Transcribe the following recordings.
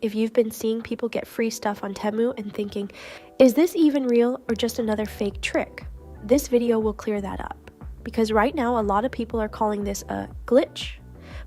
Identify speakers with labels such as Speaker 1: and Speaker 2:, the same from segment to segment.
Speaker 1: If you've been seeing people get free stuff on Temu and thinking, is this even real or just another fake trick? This video will clear that up, because right now a lot of people are calling this a glitch.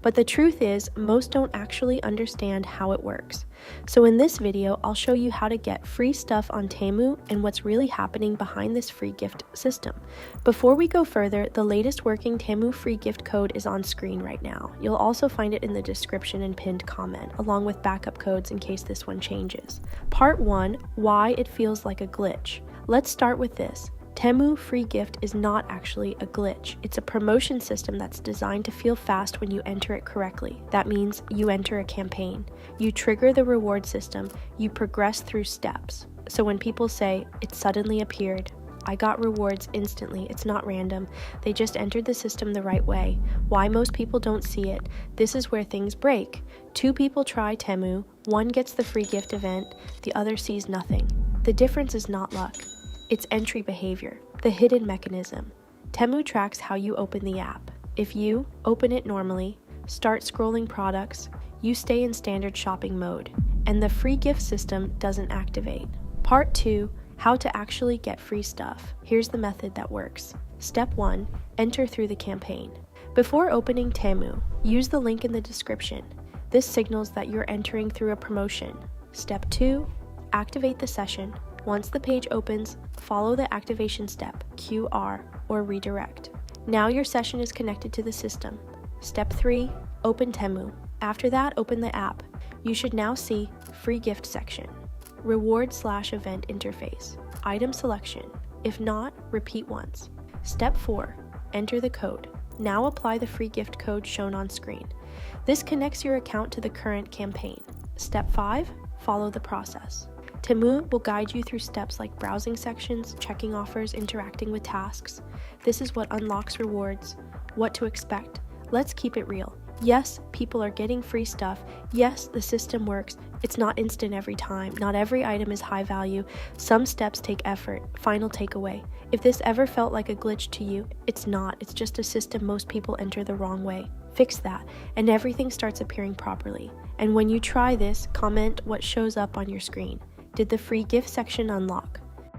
Speaker 1: But the truth is, most don't actually understand how it works. So in this video, I'll show you how to get free stuff on Temu and what's really happening behind this free gift system. Before we go further, the latest working Temu free gift code is on screen right now. You'll also find it in the description and pinned comment, along with backup codes in case this one changes. Part 1, why it feels like a glitch. Let's start with this. Temu Free Gift is not actually a glitch. It's a promotion system that's designed to feel fast when you enter it correctly. That means you enter a campaign. You trigger the reward system. You progress through steps. So when people say, it suddenly appeared, I got rewards instantly, it's not random. They just entered the system the right way. Why most people don't see it? This is where things break. 2 people try Temu, one gets the free gift event, the other sees nothing. The difference is not luck. It's entry behavior, the hidden mechanism. Temu tracks how you open the app. If you open it normally, start scrolling products, you stay in standard shopping mode, and the free gift system doesn't activate. Part 2, how to actually get free stuff. Here's the method that works. Step 1, enter through the campaign. Before opening Temu, use the link in the description. This signals that you're entering through a promotion. Step 2, activate the session. Once the page opens, follow the activation step, QR, or redirect. Now your session is connected to the system. Step 3, open Temu. After that, open the app. You should now see free gift section, reward/event interface, item selection. If not, repeat once. Step 4, enter the code. Now apply the free gift code shown on screen. This connects your account to the current campaign. Step 5, follow the process. Temu will guide you through steps like browsing sections, checking offers, interacting with tasks. This is what unlocks rewards, what to expect. Let's keep it real. Yes, people are getting free stuff. Yes, the system works. It's not instant every time. Not every item is high value. Some steps take effort. Final takeaway. If this ever felt like a glitch to you, it's not. It's just a system most people enter the wrong way. Fix that, and everything starts appearing properly. And when you try this, comment what shows up on your screen. Did the free gift section unlock?